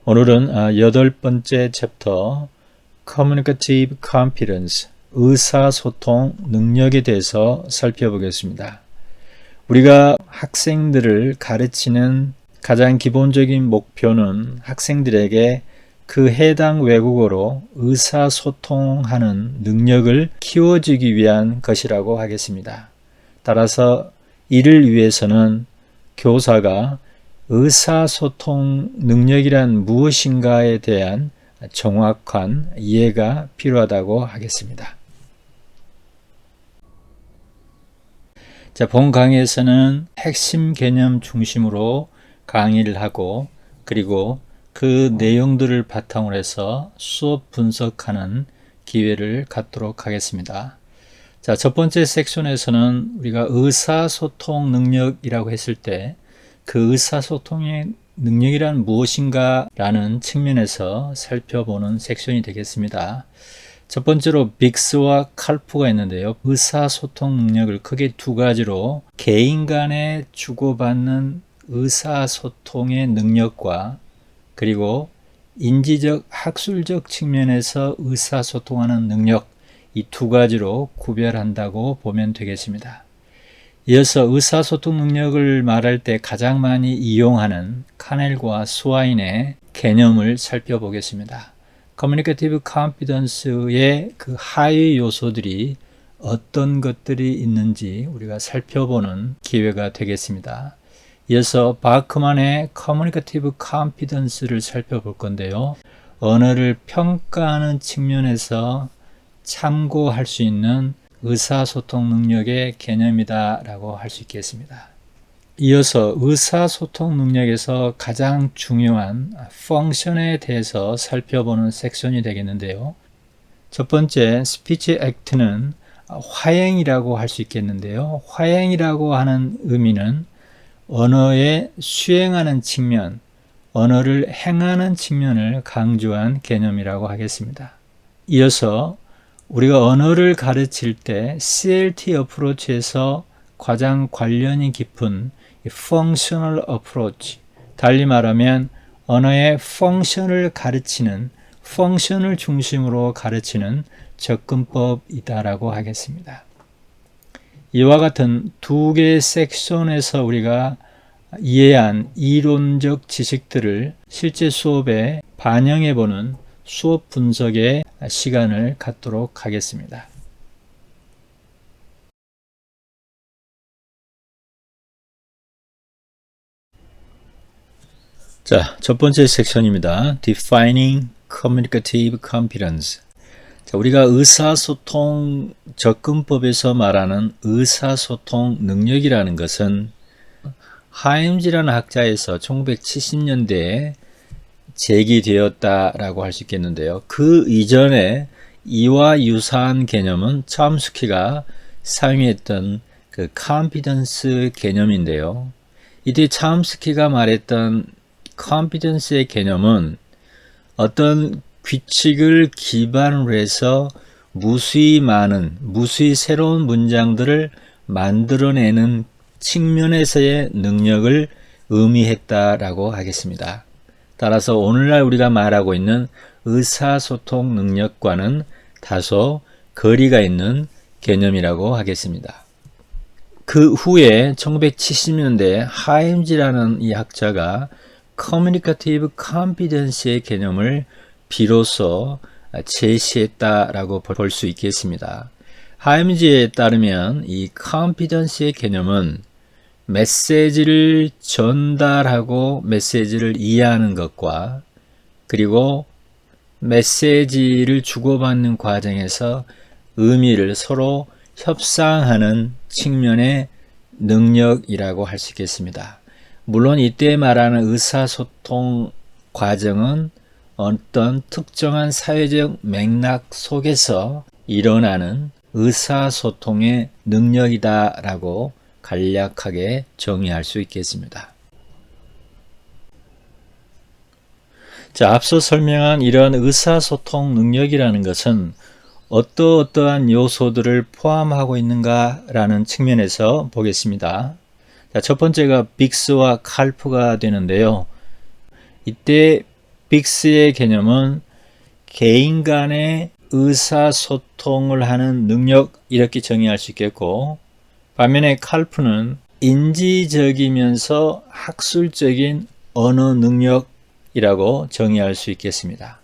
오늘은 8번째 챕터 Communicative Competence, 의사소통 능력에 대해서 살펴보겠습니다. 우리가 학생들을 가르치는 가장 기본적인 목표는 학생들에게 그 해당 외국어로 의사소통하는 능력을 키워주기 위한 것이라고 하겠습니다. 따라서 이를 위해서는 교사가 의사소통 능력이란 무엇인가에 대한 정확한 이해가 필요하다고 하겠습니다. 자, 본 강의에서는 핵심 개념 중심으로 강의를 하고 그리고 그 내용들을 바탕으로 해서 수업 분석하는 기회를 갖도록 하겠습니다. 자, 첫 번째 섹션에서는 우리가 의사소통 능력이라고 했을 때 그 의사소통의 능력이란 무엇인가 라는 측면에서 살펴보는 섹션이 되겠습니다. 첫 번째로 빅스와 칼프가 있는데요. 의사소통 능력을 크게 두 가지로 개인 간에 주고받는 의사소통의 능력과 그리고 인지적, 학술적 측면에서 의사소통하는 능력, 이 두 가지로 구별한다고 보면 되겠습니다. 이어서 의사소통 능력을 말할 때 가장 많이 이용하는 카넬과 스와인의 개념을 살펴보겠습니다. Communicative Competence의 그 하위 요소들이 어떤 것들이 있는지 우리가 살펴보는 기회가 되겠습니다. 이어서 바크만의 Communicative Competence를 살펴볼 건데요. 언어를 평가하는 측면에서 참고할 수 있는 의사소통 능력의 개념이다 라고 할 수 있겠습니다. 이어서 의사소통 능력에서 가장 중요한 펑션에 대해서 살펴보는 섹션이 되겠는데요. 첫 번째 스피치 액트는 화행이라고 할 수 있겠는데요. 화행이라고 하는 의미는 언어에 수행하는 측면, 언어를 행하는 측면을 강조한 개념이라고 하겠습니다. 이어서 우리가 언어를 가르칠 때 CLT 어프로치에서 가장 관련이 깊은 Functional Approach, 달리 말하면 언어의 펑션을 가르치는, 펑션을 중심으로 가르치는 접근법이다라고 하겠습니다. 이와 같은 두 개의 섹션에서 우리가 이해한 이론적 지식들을 실제 수업에 반영해보는 수업 분석의 시간을 갖도록 하겠습니다. 자, 첫 번째 섹션입니다. Defining Communicative Competence. 자, 우리가 의사소통 접근법에서 말하는 의사소통 능력이라는 것은 하임즈라는 학자에서 1970년대에 제기되었다라고 할 수 있겠는데요. 그 이전에 이와 유사한 개념은 첨스키가 사용했던 그 컴피던스 개념인데요. 이때 첨스키가 말했던 컴피던스의 개념은 어떤 규칙을 기반으로 해서 무수히 많은, 무수히 새로운 문장들을 만들어내는 측면에서의 능력을 의미했다라고 하겠습니다. 따라서 오늘날 우리가 말하고 있는 의사소통 능력과는 다소 거리가 있는 개념이라고 하겠습니다. 그 후에 1970년대 하임즈라는 이 학자가 Communicative Competence의 개념을 비로소 제시했다라고 볼 수 있겠습니다. 하임즈에 따르면 이 Competence의 개념은 메시지를 전달하고 메시지를 이해하는 것과 그리고 메시지를 주고받는 과정에서 의미를 서로 협상하는 측면의 능력이라고 할 수 있겠습니다. 물론 이때 말하는 의사소통 과정은 어떤 특정한 사회적 맥락 속에서 일어나는 의사소통의 능력이다라고 간략하게 정의할 수 있겠습니다. 자, 앞서 설명한 이러한 의사소통 능력이라는 것은 어떠한 요소들을 포함하고 있는가라는 측면에서 보겠습니다. 자, 첫 번째가 빅스와 칼프가 되는데요. 이때 빅스의 개념은 개인 간의 의사소통을 하는 능력 이렇게 정의할 수 있겠고, 반면에 칼프는 인지적이면서 학술적인 언어 능력이라고 정의할 수 있겠습니다.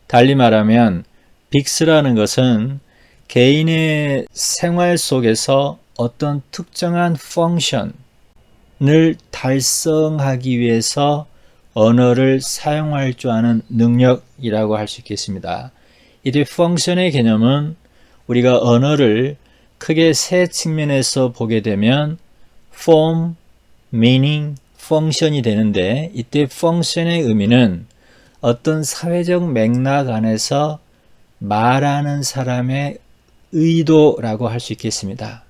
달리 말하면 빅스라는 것은 개인의 생활 속에서 어떤 특정한 펑션을 달성하기 위해서 언어를 사용할 줄 아는 능력이라고 할 수 있겠습니다. 이때 펑션의 개념은 우리가 언어를 크게 세 측면에서 보게 되면 form, meaning, function이 되는데, 이때 function의 의미는 어떤 사회적 맥락 안에서 말하는 사람의 의도라고 할 수 있겠습니다.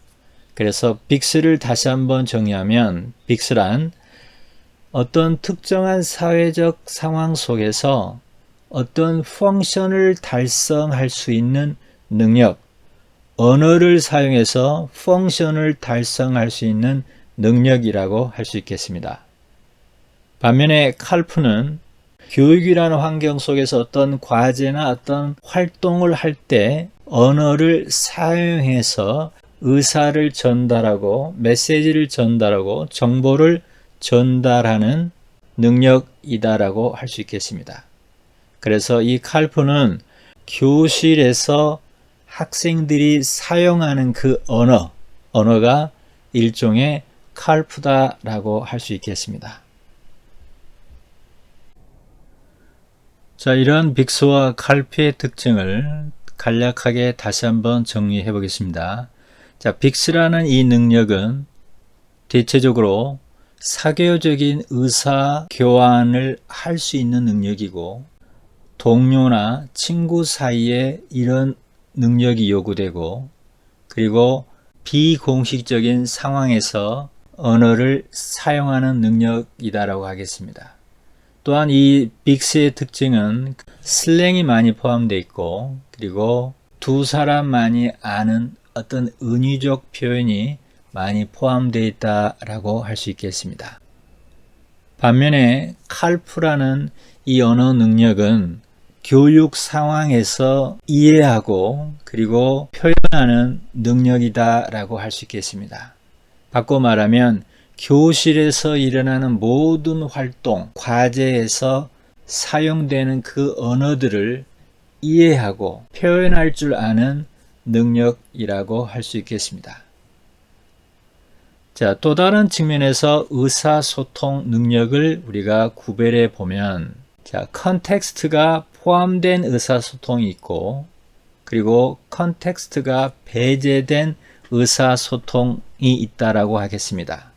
그래서 빅스를 다시 한번 정의하면 빅스란 어떤 특정한 사회적 상황 속에서 어떤 펑션을 달성할 수 있는 능력, 언어를 사용해서 펑션을 달성할 수 있는 능력이라고 할 수 있겠습니다. 반면에 칼프는 교육이라는 환경 속에서 어떤 과제나 어떤 활동을 할 때 언어를 사용해서 의사를 전달하고 메시지를 전달하고 정보를 전달하는 능력이다라고 할 수 있겠습니다. 그래서 이 칼프는 교실에서 학생들이 사용하는 그 언어가 일종의 칼프다라고 할 수 있겠습니다. 자, 이러한 빅스와 칼프의 특징을 간략하게 다시 한번 정리해 보겠습니다. 자, 빅스라는 이 능력은 대체적으로 사교적인 의사 교환을 할 수 있는 능력이고, 동료나 친구 사이에 이런 능력이 요구되고, 그리고 비공식적인 상황에서 언어를 사용하는 능력이다라고 하겠습니다. 또한 이 빅스의 특징은 슬랭이 많이 포함되어 있고, 그리고 두 사람만이 아는 어떤 은유적 표현이 많이 포함되어 있다라고 할 수 있겠습니다. 반면에 칼프라는 이 언어 능력은 교육 상황에서 이해하고 그리고 표현하는 능력이다라고 할 수 있겠습니다. 바꿔 말하면 교실에서 일어나는 모든 활동, 과제에서 사용되는 그 언어들을 이해하고 표현할 줄 아는 능력이라고 할 수 있겠습니다. 자, 또 다른 측면에서 의사소통 능력을 우리가 구별해 보면, 자, 컨텍스트가 포함된 의사소통이 있고, 그리고 컨텍스트가 배제된 의사소통이 있다라고 하겠습니다.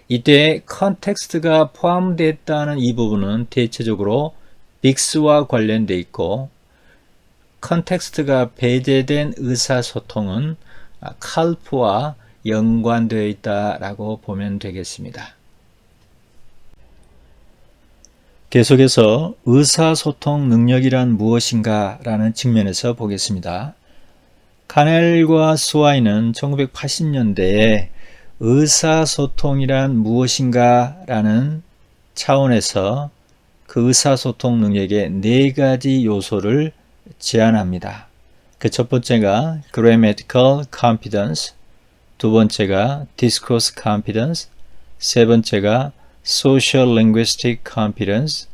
이때 컨텍스트가 포함됐다는 이 부분은 대체적으로 빅스와 관련되어 있고, 컨텍스트가 배제된 의사소통은 칼프와 연관되어 있다라고 보면 되겠습니다. 계속해서 의사소통 능력이란 무엇인가 라는 측면에서 보겠습니다. 카넬과 스와인은 1980년대에 의사소통이란 무엇인가 라는 차원에서 그 의사소통 능력의 4가지 요소를 제안합니다. 그 첫 번째가 grammatical competence, 두 번째가 discourse competence, 세 번째가 social linguistic competence,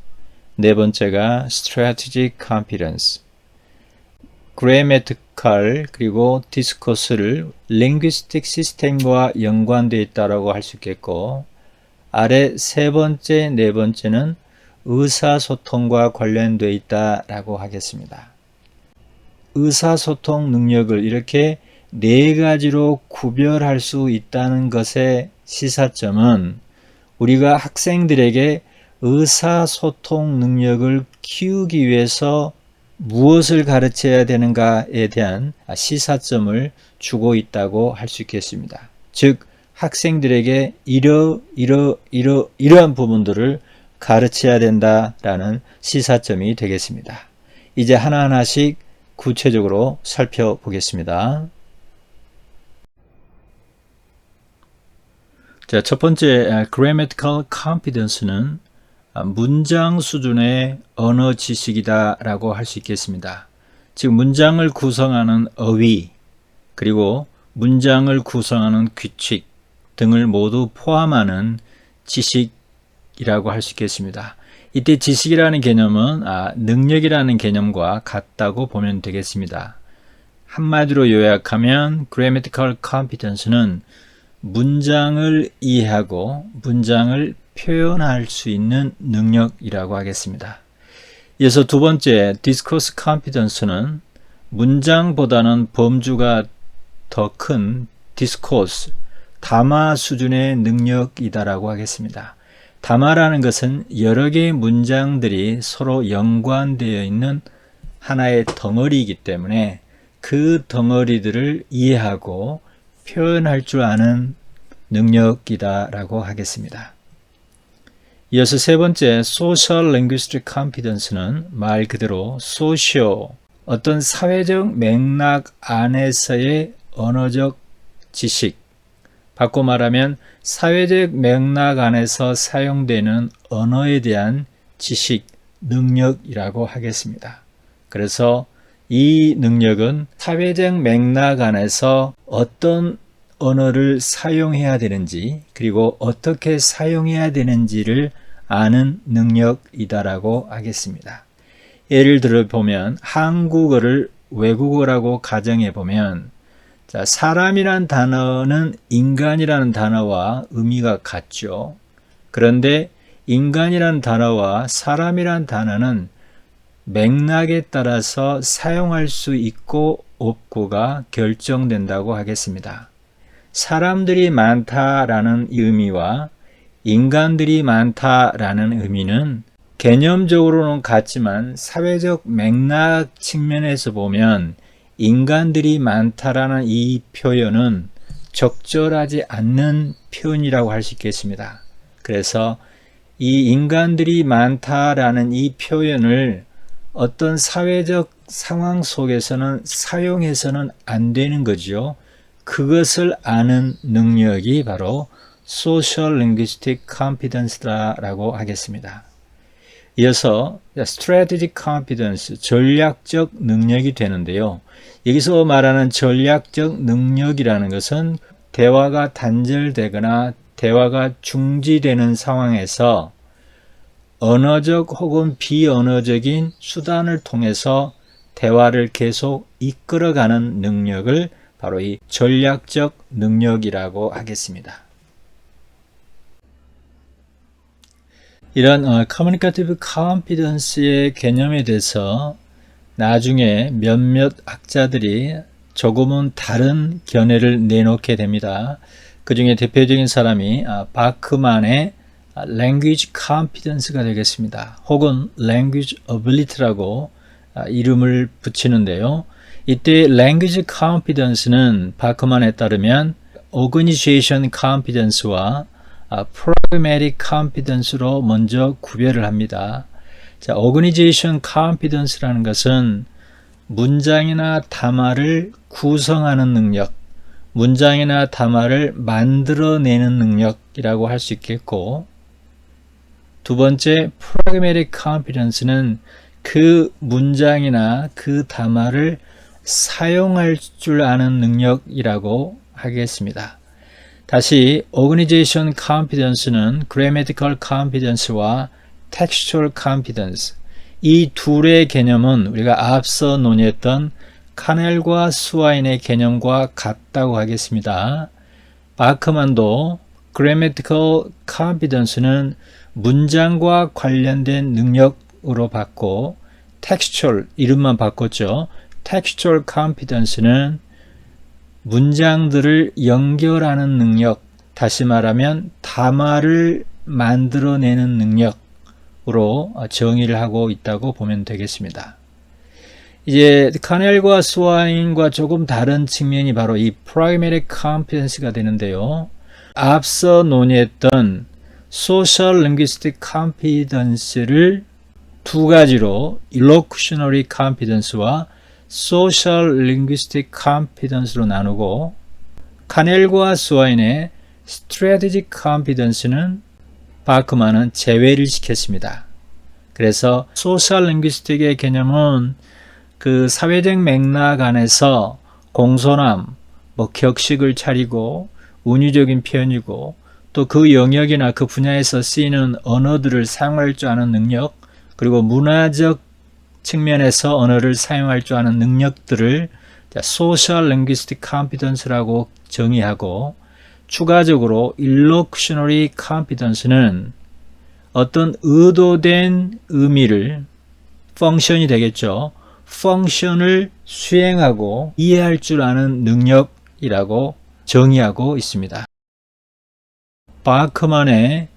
네 번째가 strategic competence. grammatical 그리고 discourse를 linguistic 시스템과 연관되어 있다고 할 수 있겠고, 아래 세 번째, 네 번째는 의사소통과 관련되어 있다라고 하겠습니다. 의사소통 능력을 이렇게 4가지로 구별할 수 있다는 것의 시사점은 우리가 학생들에게 의사소통 능력을 키우기 위해서 무엇을 가르쳐야 되는가에 대한 시사점을 주고 있다고 할 수 있겠습니다. 즉, 학생들에게 이러한 부분들을 가르쳐야 된다라는 시사점이 되겠습니다. 이제 하나하나씩 구체적으로 살펴보겠습니다. 자, 첫 번째 grammatical competence는 문장 수준의 언어 지식이다라고 할 수 있겠습니다. 즉 문장을 구성하는 어휘, 그리고 문장을 구성하는 규칙 등을 모두 포함하는 지식이라고 할 수 있겠습니다. 이때 지식이라는 개념은 능력이라는 개념과 같다고 보면 되겠습니다. 한마디로 요약하면 grammatical competence는 문장을 이해하고 문장을 표현할 수 있는 능력이라고 하겠습니다. 이어서 두 번째 discourse competence는 문장보다는 범주가 더 큰 discourse, 담화 수준의 능력이다라고 하겠습니다. 담화라는 것은 여러 개의 문장들이 서로 연관되어 있는 하나의 덩어리이기 때문에 그 덩어리들을 이해하고 표현할 줄 아는 능력이다라고 하겠습니다. 이어서 세 번째 Social Linguistic Competence는 말 그대로 소시오, 어떤 사회적 맥락 안에서의 언어적 지식, 바꿔 말하면 사회적 맥락 안에서 사용되는 언어에 대한 지식, 능력이라고 하겠습니다. 그래서 이 능력은 사회적 맥락 안에서 어떤 언어를 사용해야 되는지 그리고 어떻게 사용해야 되는지를 아는 능력이다라고 하겠습니다. 예를 들어 보면 한국어를 외국어라고 가정해 보면 사람이란 단어는 인간이라는 단어와 의미가 같죠. 그런데 인간이란 단어와 사람이란 단어는 맥락에 따라서 사용할 수 있고 없고가 결정된다고 하겠습니다. 사람들이 많다라는 의미와 인간들이 많다라는 의미는 개념적으로는 같지만 사회적 맥락 측면에서 보면 인간들이 많다라는 이 표현은 적절하지 않는 표현이라고 할 수 있겠습니다. 그래서 이 인간들이 많다라는 이 표현을 어떤 사회적 상황 속에서는 사용해서는 안 되는 거죠. 그것을 아는 능력이 바로 Social Linguistic Competence라고 하겠습니다. 이어서 Strategic Competence, 전략적 능력이 되는데요. 여기서 말하는 전략적 능력이라는 것은 대화가 단절되거나 대화가 중지되는 상황에서 언어적 혹은 비언어적인 수단을 통해서 대화를 계속 이끌어가는 능력을 바로 이 전략적 능력이라고 하겠습니다. 이런 Communicative Competence의 개념에 대해서 나중에 몇몇 학자들이 조금은 다른 견해를 내놓게 됩니다. 그 중에 대표적인 사람이 바크만의 Language Competence가 되겠습니다. 혹은 Language Ability라고 이름을 붙이는데요. 이때 Language Competence는 바크만에 따르면 Organization Competence와 Pragmatic Competence로 먼저 구별을 합니다. 자, Organization Competence라는 것은 문장이나 담화를 구성하는 능력, 문장이나 담화를 만들어내는 능력이라고 할 수 있겠고, 두 번째 Pragmatic Competence는 그 문장이나 그 담화를 사용할 줄 아는 능력이라고 하겠습니다. 다시 Organization Competence는 Grammatical Competence와 Textual Competence, 이 둘의 개념은 우리가 앞서 논의했던 카넬과 스와인의 개념과 같다고 하겠습니다. 바크만도 Grammatical Competence는 문장과 관련된 능력으로 봤고, Textual, 이름만 바꿨죠. Textual Competence는 문장들을 연결하는 능력, 다시 말하면 담화를 만들어내는 능력으로 정의를 하고 있다고 보면 되겠습니다. 이제 카넬과 스와인과 조금 다른 측면이 바로 이 Pragmatic Competence가 되는데요. 앞서 논의했던 Social Linguistic Competence를 두 가지로 Illocutionary Competence와 Social Linguistic Competence로 나누고, 카넬과 스와인의 Strategic Competence는 바크만은 제외를 시켰습니다. 그래서 소셜 링귀스틱의 개념은 그 사회적 맥락 안에서 공손함, 격식을 차리고 운유적인 표현이고 또 그 영역이나 그 분야에서 쓰이는 언어들을 사용할 줄 아는 능력, 그리고 문화적 측면에서 언어를 사용할 줄 아는 능력들을 Social Linguistic Competence라고 정의하고, 추가적으로 Illocutionary Competence는 어떤 의도된 의미를, 펑션이 되겠죠. 펑션을 수행하고 이해할 줄 아는 능력이라고 정의하고 있습니다. 바크만의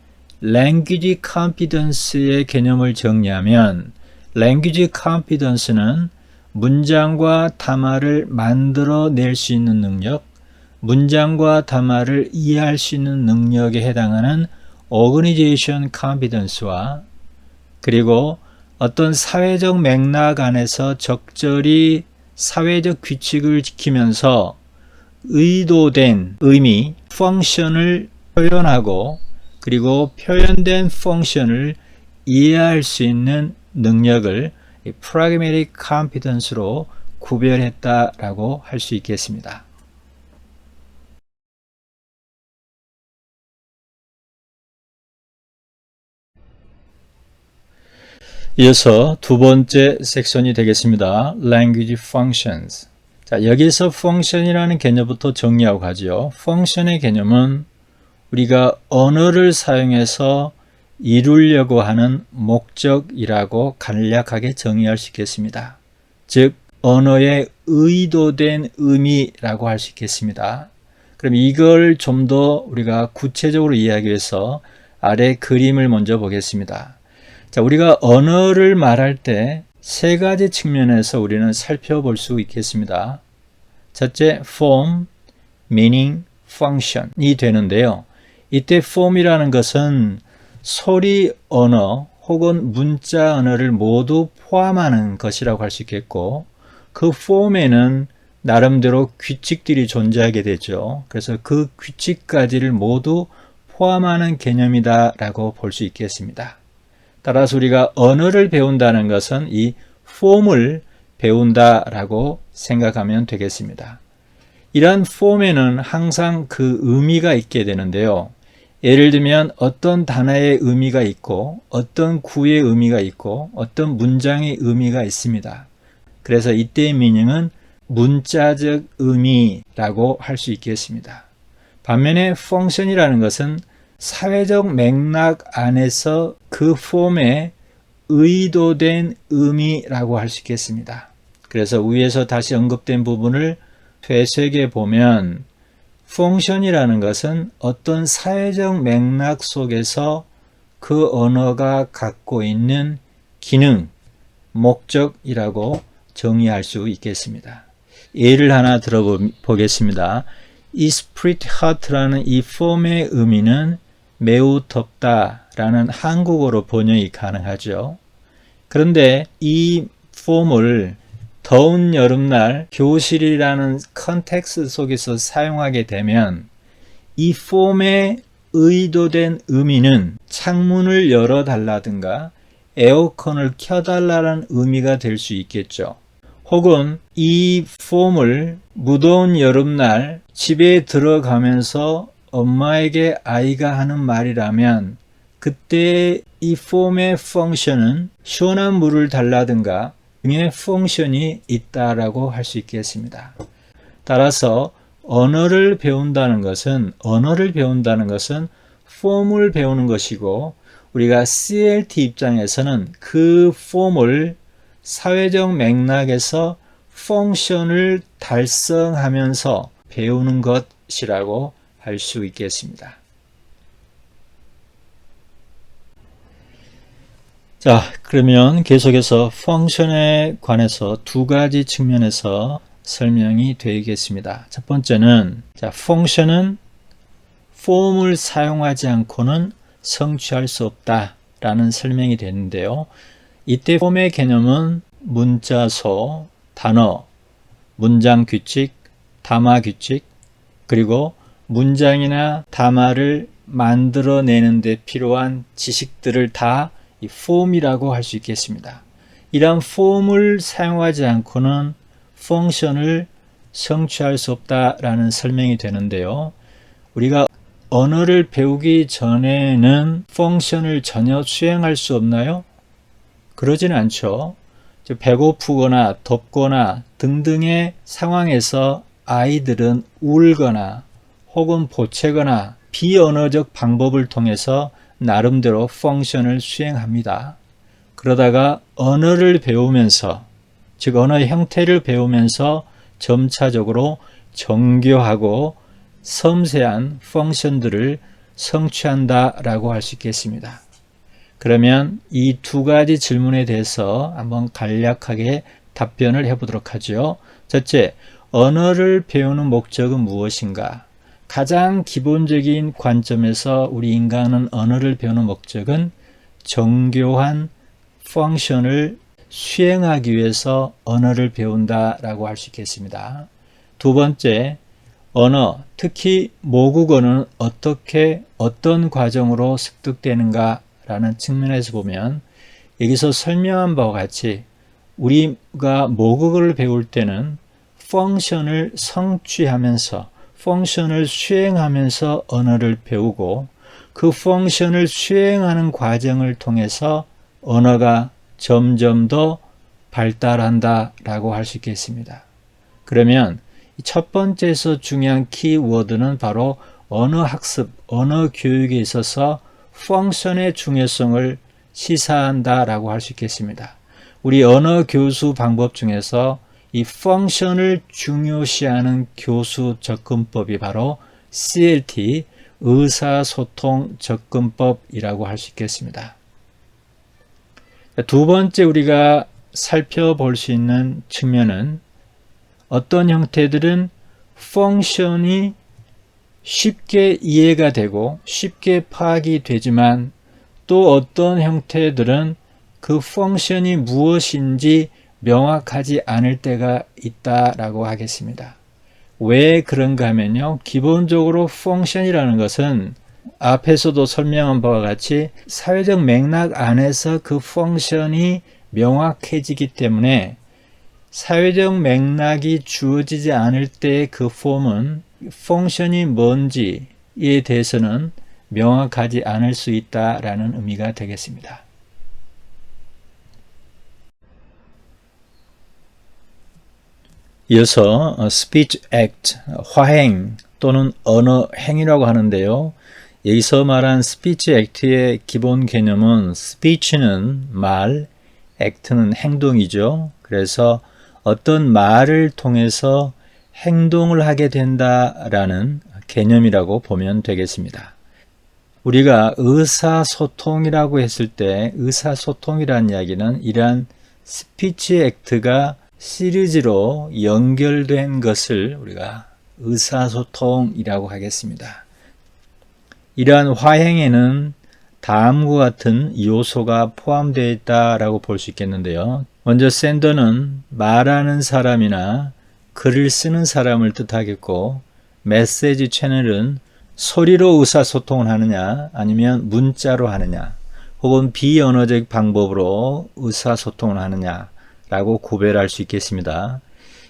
Language Competence의 개념을 정리하면, Language Competence는 문장과 담화를 만들어낼 수 있는 능력, 문장과 담화를 이해할 수 있는 능력에 해당하는 Organization Competence와, 그리고 어떤 사회적 맥락 안에서 적절히 사회적 규칙을 지키면서 의도된 의미, 펑션을 표현하고 그리고 표현된 펑션을 이해할 수 있는 능력을 Pragmatic Competence로 구별했다라고 할 수 있겠습니다. 이어서 두 번째 섹션이 되겠습니다. Language Functions. 자, 여기서 펑션이라는 개념부터 정리하고 가죠. 펑션의 개념은 우리가 언어를 사용해서 이루려고 하는 목적이라고 간략하게 정의할 수 있겠습니다. 즉, 언어의 의도된 의미라고 할 수 있겠습니다. 그럼 이걸 좀 더 우리가 구체적으로 이해하기 위해서 아래 그림을 먼저 보겠습니다. 자, 우리가 언어를 말할 때 세 가지 측면에서 우리는 살펴볼 수 있겠습니다. 첫째, form, meaning, function이 되는데요. 이때 form이라는 것은 소리 언어 혹은 문자 언어를 모두 포함하는 것이라고 할 수 있겠고, 그 form에는 나름대로 규칙들이 존재하게 되죠. 그래서 그 규칙까지를 모두 포함하는 개념이다라고 볼 수 있겠습니다. 따라서 우리가 언어를 배운다는 것은 이 폼을 배운다라고 생각하면 되겠습니다. 이러한 폼에는 항상 그 의미가 있게 되는데요. 예를 들면 어떤 단어의 의미가 있고 어떤 구의 의미가 있고 어떤 문장의 의미가 있습니다. 그래서 이때의 미닝은 문자적 의미라고 할 수 있겠습니다. 반면에 펑션이라는 것은 사회적 맥락 안에서 그 폼의 의도된 의미라고 할 수 있겠습니다. 그래서 위에서 다시 언급된 부분을 되새겨 보면 펑션이라는 것은 어떤 사회적 맥락 속에서 그 언어가 갖고 있는 기능, 목적이라고 정의할 수 있겠습니다. 예를 하나 들어보겠습니다. Esprit hot라는 이 폼의 의미는 매우 덥다라는 한국어로 번역이 가능하죠. 그런데 이 폼을 더운 여름날 교실이라는 컨텍스트 속에서 사용하게 되면 이 폼의 의도된 의미는 창문을 열어달라든가 에어컨을 켜달라는 의미가 될 수 있겠죠. 혹은 이 폼을 무더운 여름날 집에 들어가면서 엄마에게 아이가 하는 말이라면 그때 이 폼의 펑션은 시원한 물을 달라든가 등의 펑션이 있다라고 할 수 있겠습니다. 따라서 언어를 배운다는 것은 폼을 배우는 것이고, 우리가 CLT 입장에서는 그 폼을 사회적 맥락에서 펑션을 달성하면서 배우는 것이라고 할 수 있겠습니다. 자, 그러면 계속해서 펑션에 관해서 두 가지 측면에서 설명이 되겠습니다. 첫 번째는, 펑션은 폼을 사용하지 않고는 성취할 수 없다라는 설명이 되는데요. 이때 폼의 개념은 문자소, 단어, 문장 규칙, 담화 규칙, 그리고 문장이나 담화를 만들어내는 데 필요한 지식들을 다 이 폼이라고 할 수 있겠습니다. 이러한 폼을 사용하지 않고는 펑션을 성취할 수 없다라는 설명이 되는데요. 우리가 언어를 배우기 전에는 펑션을 전혀 수행할 수 없나요? 그러지는 않죠. 배고프거나 덥거나 등등의 상황에서 아이들은 울거나 혹은 보채거나 비언어적 방법을 통해서 나름대로 펑션을 수행합니다. 그러다가 언어를 배우면서, 즉 언어의 형태를 배우면서 점차적으로 정교하고 섬세한 펑션들을 성취한다라고 할 수 있겠습니다. 그러면 이 두 가지 질문에 대해서 한번 간략하게 답변을 해보도록 하죠. 첫째, 언어를 배우는 목적은 무엇인가? 가장 기본적인 관점에서 우리 인간은 언어를 배우는 목적은 정교한 펑션을 수행하기 위해서 언어를 배운다라고 할 수 있겠습니다. 두 번째, 언어, 특히 모국어는 어떻게 어떤 과정으로 습득되는가 라는 측면에서 보면 여기서 설명한 바와 같이 우리가 모국어를 배울 때는 펑션을 성취하면서 펑션을 수행하면서 언어를 배우고 그 펑션을 수행하는 과정을 통해서 언어가 점점 더 발달한다라고 할 수 있겠습니다. 그러면 첫 번째에서 중요한 키워드는 바로 언어 학습, 언어 교육에 있어서 펑션의 중요성을 시사한다라고 할 수 있겠습니다. 우리 언어 교수 방법 중에서 이 펑션을 중요시하는 교수 접근법이 바로 CLT, 의사소통 접근법이라고 할 수 있겠습니다. 두 번째 우리가 살펴볼 수 있는 측면은 어떤 형태들은 펑션이 쉽게 이해가 되고 쉽게 파악이 되지만 또 어떤 형태들은 그 펑션이 무엇인지 명확하지 않을 때가 있다라고 하겠습니다. 왜 그런가 하면요. 기본적으로 펑션이라는 것은 앞에서도 설명한 바와 같이 사회적 맥락 안에서 그 펑션이 명확해지기 때문에 사회적 맥락이 주어지지 않을 때 그 폼은 펑션이 뭔지에 대해서는 명확하지 않을 수 있다라는 의미가 되겠습니다. 이어서 Speech Act, 화행 또는 언어 행위라고 하는데요. 여기서 말한 Speech Act의 기본 개념은 Speech는 말, Act는 행동이죠. 그래서 어떤 말을 통해서 행동을 하게 된다라는 개념이라고 보면 되겠습니다. 우리가 의사소통이라고 했을 때 의사소통이라는 이야기는 이러한 스피치 액트가 시리즈로 연결된 것을 우리가 의사소통이라고 하겠습니다. 이러한 화행에는 다음과 같은 요소가 포함되어 있다라고 볼 수 있겠는데요. 먼저 sender는 말하는 사람이나 글을 쓰는 사람을 뜻하겠고, 메시지 채널은 소리로 의사소통을 하느냐 아니면 문자로 하느냐 혹은 비언어적 방법으로 의사소통을 하느냐 라고 구별할 수 있겠습니다.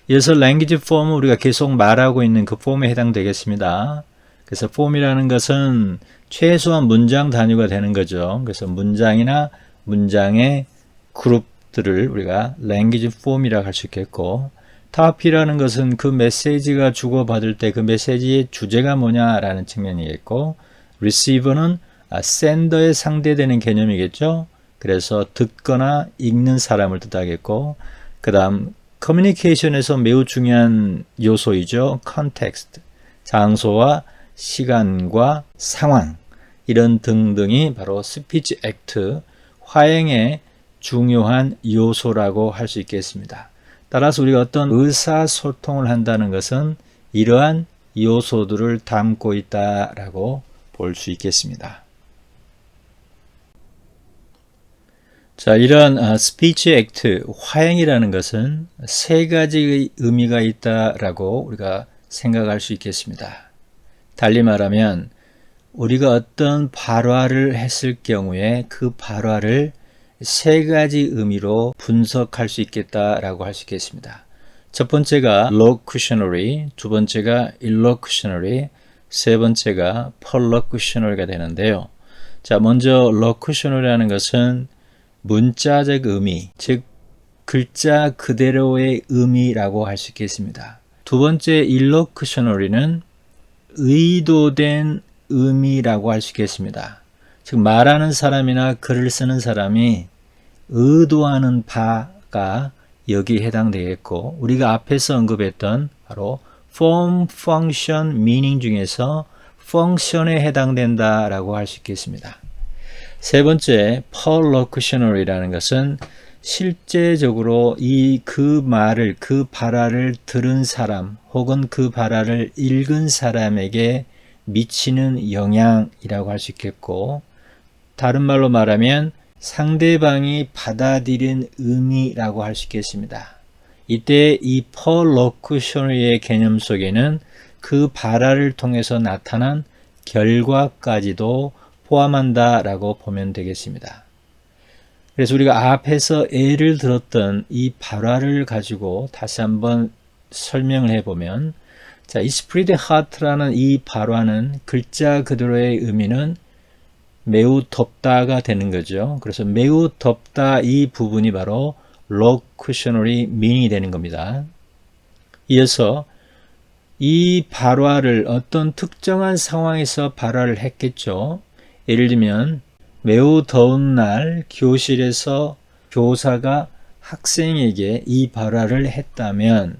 이어서 language form은 우리가 계속 말하고 있는 그 폼에 해당되겠습니다. 그래서 폼이라는 것은 최소한 문장 단위가 되는 거죠. 그래서 문장이나 문장의 그룹들을 우리가 language form이라고 할 수 있겠고, top이라는 것은 그 메시지가 주고받을 때 그 메시지의 주제가 뭐냐라는 측면이겠고, receiver는 sender에 상대되는 개념이겠죠. 그래서 듣거나 읽는 사람을 뜻하겠고, 그 다음 커뮤니케이션에서 매우 중요한 요소이죠. context, 장소와 시간과 상황, 이런 등등이 바로 스피치 액트, 화행의 중요한 요소라고 할 수 있겠습니다. 따라서 우리가 어떤 의사소통을 한다는 것은 이러한 요소들을 담고 있다라고 볼 수 있겠습니다. 자, 이러한 스피치 액트, 화행이라는 것은 세 가지의 의미가 있다라고 우리가 생각할 수 있겠습니다. 달리 말하면 우리가 어떤 발화를 했을 경우에 그 발화를 세 가지 의미로 분석할 수 있겠다라고 할 수 있겠습니다. 첫 번째가 locutionary, 두 번째가 illocutionary, 세 번째가 perlocutionary가 되는데요. 자, 먼저 locutionary라는 것은 문자적 의미, 즉 글자 그대로의 의미라고 할 수 있겠습니다. 두 번째 illocutionary는 의도된 의미라고 할 수 있겠습니다. 즉 말하는 사람이나 글을 쓰는 사람이 의도하는 바가 여기에 해당되겠고, 우리가 앞에서 언급했던 바로 form, function, meaning 중에서 function에 해당된다라고 할 수 있겠습니다. 세 번째 perlocutionary라는 것은 실제적으로 그 말을, 그 발화를 들은 사람 혹은 그 발화를 읽은 사람에게 미치는 영향이라고 할 수 있겠고, 다른 말로 말하면 상대방이 받아들인 의미라고 할 수 있겠습니다. 이때 이 perlocutionary의 개념 속에는 그 발화를 통해서 나타난 결과까지도 포함한다라고 보면 되겠습니다. 그래서 우리가 앞에서 예를 들었던 이 발화를 가지고 다시 한번 설명을 해보면, 자, 이 spread hot라는 이 발화는 글자 그대로의 의미는 매우 덥다가 되는 거죠. 그래서 매우 덥다 이 부분이 바로 locutionary meaning이 되는 겁니다. 이어서 이 발화를 어떤 특정한 상황에서 발화를 했겠죠. 예를 들면 매우 더운 날 교실에서 교사가 학생에게 이 발화를 했다면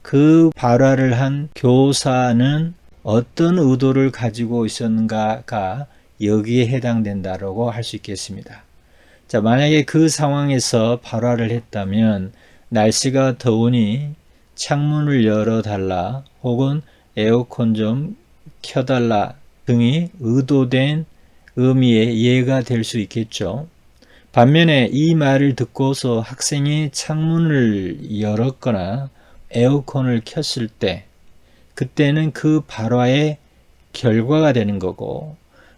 그 발화를 한 교사는 어떤 의도를 가지고 있었는가가 여기에 해당된다라고 할 수 있겠습니다. 자, 만약에 그 상황에서 발화를 했다면 날씨가 더우니 창문을 열어달라 혹은 에어컨 좀 켜달라 등이 의도된 의미의 예가 될 수 있겠죠. 반면에 이 말을 듣고서 학생이 창문을 열었거나 에어컨을 켰을 때 그때는 그 발화의 결과가 되는 거고,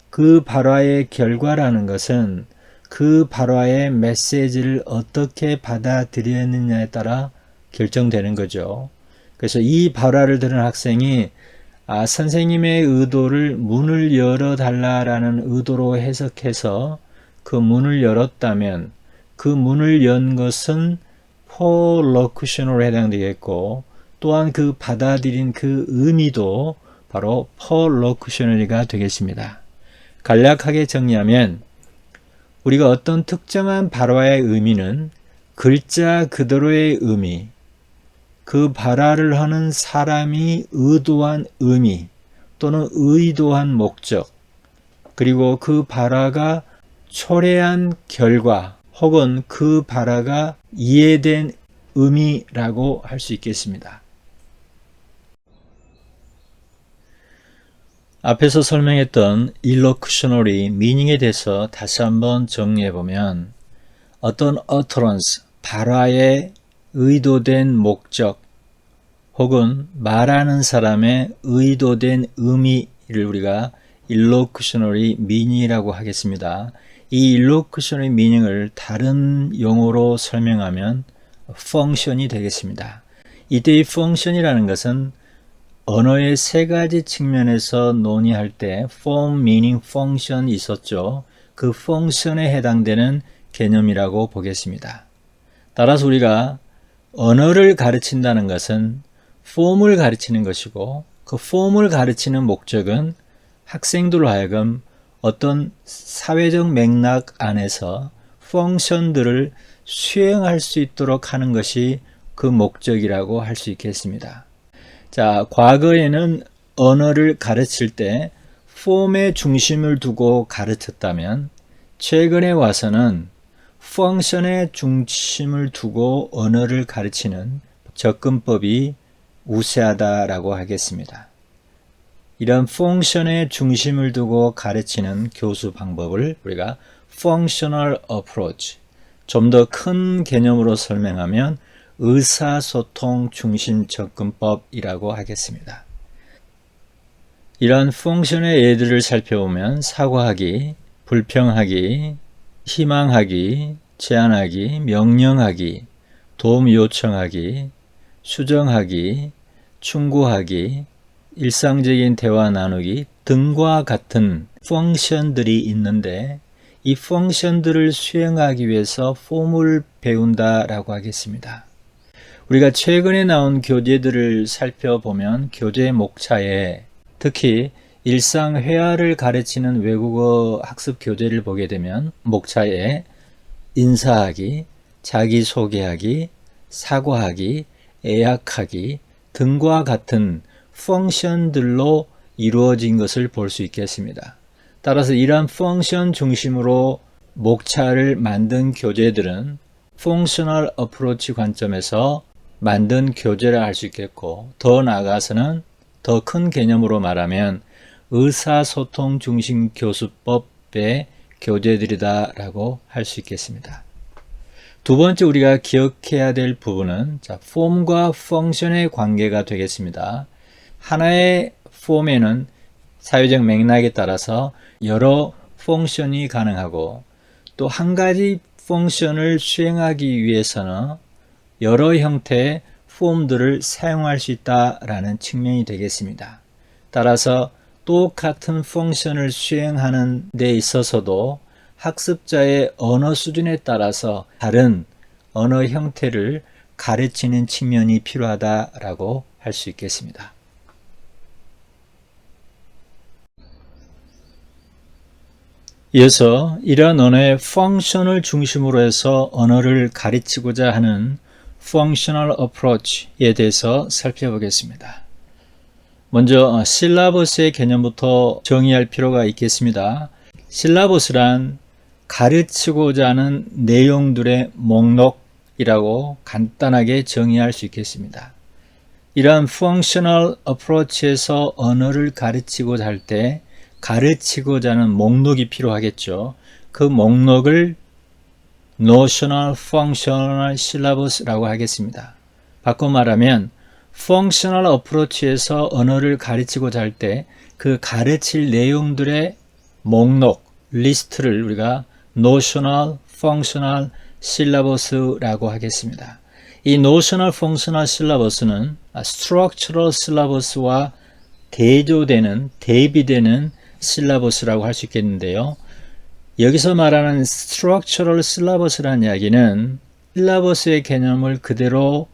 그 발화의 결과라는 것은 그 발화의 메시지를 어떻게 받아들였느냐에 따라 결정되는 거죠. 그래서 이 발화를 들은 학생이 선생님의 의도를 문을 열어달라라는 의도로 해석해서 그 문을 열었다면 그 문을 연 것은 perlocution으로 해당되겠고, 또한 그 받아들인 그 의미도 바로 perlocutionary가 되겠습니다. 간략하게 정리하면 우리가 어떤 특정한 발화의 의미는 글자 그대로의 의미, 그 발화를 하는 사람이 의도한 의미 또는 의도한 목적, 그리고 그 발화가 초래한 결과 혹은 그 발화가 이해된 의미라고 할 수 있겠습니다. 앞에서 설명했던 illocutionary meaning에 대해서 다시 한번 정리해보면, 어떤 utterance, 발화의 의도된 목적 혹은 말하는 사람의 의도된 의미를 우리가 illocutionary meaning이라고 하겠습니다. 이 illocutionary meaning을 다른 용어로 설명하면 function이 되겠습니다. 이때 이 function이라는 것은 언어의 세 가지 측면에서 논의할 때 form, meaning, function 있었죠. 그 function에 해당되는 개념이라고 보겠습니다. 따라서 우리가 언어를 가르친다는 것은 form을 가르치는 것이고, 그 form을 가르치는 목적은 학생들로 하여금 어떤 사회적 맥락 안에서 function들을 수행할 수 있도록 하는 것이 그 목적이라고 할 수 있겠습니다. 자, 과거에는 언어를 가르칠 때 폼에 중심을 두고 가르쳤다면, 최근에 와서는 펑션에 중심을 두고 언어를 가르치는 접근법이 우세하다라고 하겠습니다. 이런 펑션에 중심을 두고 가르치는 교수 방법을 우리가 functional approach, 좀 더 큰 개념으로 설명하면 의사소통 중심 접근법이라고 하겠습니다. 이러한 펑션의 예들을 살펴보면 사과하기, 불평하기, 희망하기, 제안하기, 명령하기, 도움 요청하기, 수정하기, 충고하기, 일상적인 대화 나누기 등과 같은 펑션들이 있는데 이 펑션들을 수행하기 위해서 폼을 배운다라고 하겠습니다. 우리가 최근에 나온 교재들을 살펴보면 교재 목차에 특히 일상 회화를 가르치는 외국어 학습 교재를 보게 되면 목차에 인사하기, 자기소개하기, 사과하기, 애약하기 등과 같은 펑션들로 이루어진 것을 볼 수 있겠습니다. 따라서 이러한 펑션 중심으로 목차를 만든 교재들은 펑셔널 어프로치 관점에서 만든 교재라 할 수 있겠고, 더 나아가서는 더 큰 개념으로 말하면 의사소통 중심 교수법의 교재들이다라고 할 수 있겠습니다. 두 번째 우리가 기억해야 될 부분은 폼과 펑션의 관계가 되겠습니다. 하나의 폼에는 사회적 맥락에 따라서 여러 펑션이 가능하고 또 한 가지 펑션을 수행하기 위해서는 여러 형태의 폼들을 사용할 수 있다라는 측면이 되겠습니다. 따라서 똑같은 펑션을 수행하는 데 있어서도 학습자의 언어 수준에 따라서 다른 언어 형태를 가르치는 측면이 필요하다라고 할 수 있겠습니다. 이어서 이러한 언어의 펑션을 중심으로 해서 언어를 가르치고자 하는 Functional Approach에 대해서 살펴보겠습니다. 먼저 실라버스의 개념부터 정의할 필요가 있겠습니다. 실라버스란 가르치고자 하는 내용들의 목록이라고 간단하게 정의할 수 있겠습니다. 이러한 Functional Approach에서 언어를 가르치고자 할 때 가르치고자 하는 목록이 필요하겠죠. 그 목록을 Notional Functional Syllabus라고 하겠습니다. 바꿔 말하면 Functional Approach에서 언어를 가르치고자 할 때 그 가르칠 내용들의 목록, 리스트를 우리가 Notional Functional Syllabus라고 하겠습니다. 이 Notional Functional Syllabus는 Structural Syllabus와 대비되는 실라버스라고 할 수 있겠는데요. 여기서 말하는 Structural Syllabus라는 이야기는 실라버스의 개념을 그대로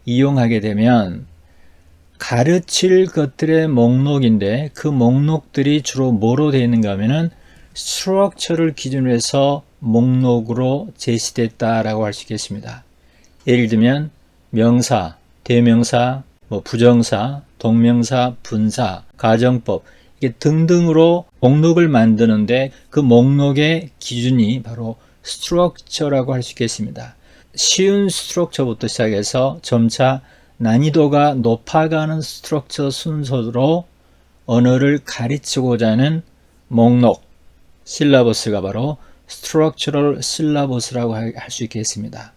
이용하게 되면 가르칠 것들의 목록인데 그 목록들이 주로 뭐로 되어 있는가 하면은 Structure를 기준으로 해서 목록으로 제시됐다라고 할 수 있겠습니다. 예를 들면 명사, 대명사, 부정사, 동명사, 분사, 가정법 등등으로 목록을 만드는데 그 목록의 기준이 바로 스트럭처라고 할 수 있겠습니다. 쉬운 스트럭처부터 시작해서 점차 난이도가 높아가는 스트럭처 순서로 언어를 가르치고자 하는 목록, 실라버스가 바로 스트럭처럴 실라버스라고 할 수 있겠습니다.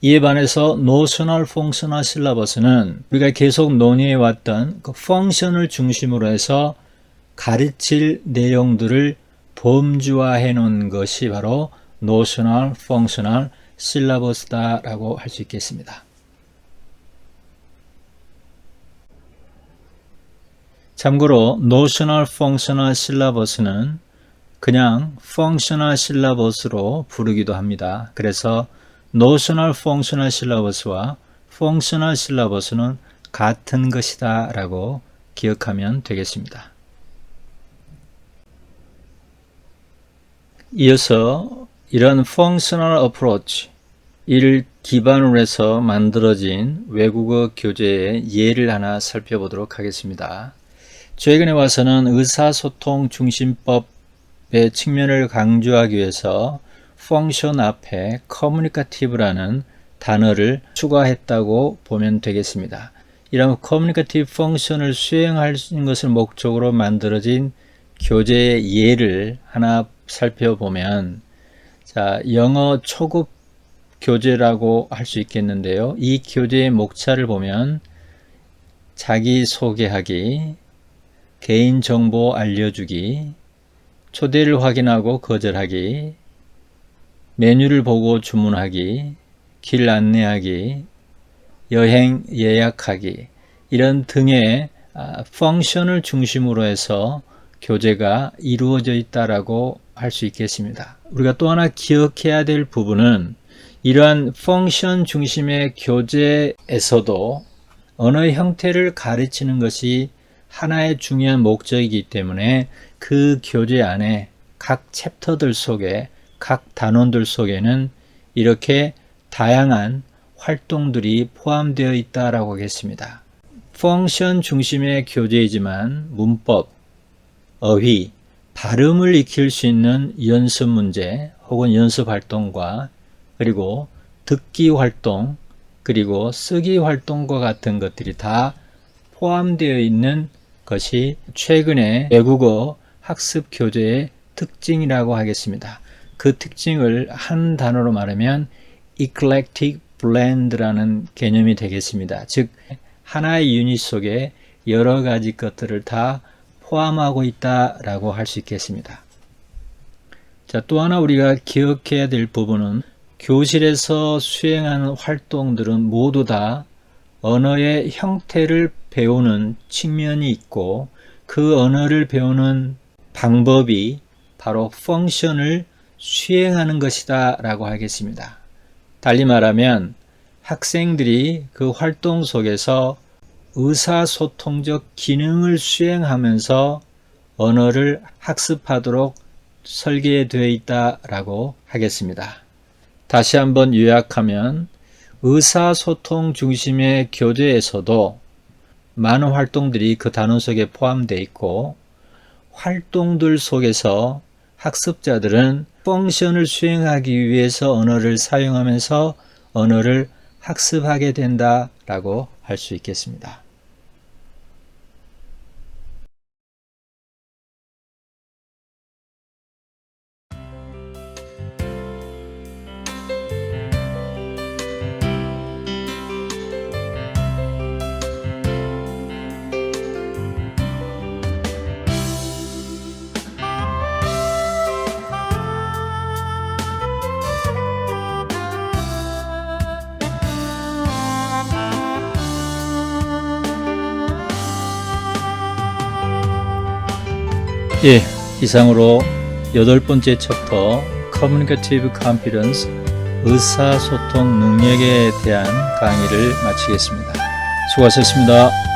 이에 반해서 노셔널 펑셔널 실라버스는 우리가 계속 논의해왔던 그 펑션을 중심으로 해서 가르칠 내용들을 범주화해 놓은 것이 바로 Notional Functional Syllabus다라고 할 수 있겠습니다. 참고로 Notional Functional Syllabus는 그냥 Functional Syllabus로 부르기도 합니다. 그래서 Notional Functional Syllabus와 Functional Syllabus는 같은 것이다 라고 기억하면 되겠습니다. 이어서 이런 Functional Approach, 이를 기반으로 해서 만들어진 외국어 교재의 예를 하나 살펴보도록 하겠습니다. 최근에 와서는 의사소통 중심법의 측면을 강조하기 위해서 Function 앞에 Communicative라는 단어를 추가했다고 보면 되겠습니다. 이런 Communicative Function을 수행하는 것을 목적으로 만들어진 교재의 예를 하나 살펴보면, 영어 초급 교재라고 할 수 있겠는데요. 이 교재의 목차를 보면 자기소개하기, 개인정보 알려주기, 초대를 확인하고 거절하기, 메뉴를 보고 주문하기, 길 안내하기, 여행 예약하기, 이런 등의 펑션을 중심으로 해서 교제가 이루어져 있다라고 할 수 있겠습니다. 우리가 또 하나 기억해야 될 부분은 이러한 펑션 중심의 교제에서도 언어의 형태를 가르치는 것이 하나의 중요한 목적이기 때문에 그 교재 안에 각 챕터들 속에 각 단원들 속에는 이렇게 다양한 활동들이 포함되어 있다라고 하겠습니다. 펑션 중심의 교재이지만 문법, 어휘, 발음을 익힐 수 있는 연습 문제 혹은 연습 활동과 그리고 듣기 활동 그리고 쓰기 활동과 같은 것들이 다 포함되어 있는 것이 최근의 외국어 학습 교재의 특징이라고 하겠습니다. 그 특징을 한 단어로 말하면 eclectic blend라는 개념이 되겠습니다. 즉 하나의 유닛 속에 여러 가지 것들을 다 포함하고 있다라고 할 수 있겠습니다. 자, 또 하나 우리가 기억해야 될 부분은 교실에서 수행하는 활동들은 모두 다 언어의 형태를 배우는 측면이 있고 그 언어를 배우는 방법이 바로 펑션을 수행하는 것이다 라고 하겠습니다. 달리 말하면 학생들이 그 활동 속에서 의사소통적 기능을 수행하면서 언어를 학습하도록 설계되어 있다라고 하겠습니다. 다시 한번 요약하면 의사소통 중심의 교재에서도 많은 활동들이 그 단원 속에 포함되어 있고 활동들 속에서 학습자들은 펑션을 수행하기 위해서 언어를 사용하면서 언어를 학습하게 된다라고 할 수 있겠습니다. 예, 이상으로 8번째 챕터 Communicative Competence 의사소통 능력에 대한 강의를 마치겠습니다. 수고하셨습니다.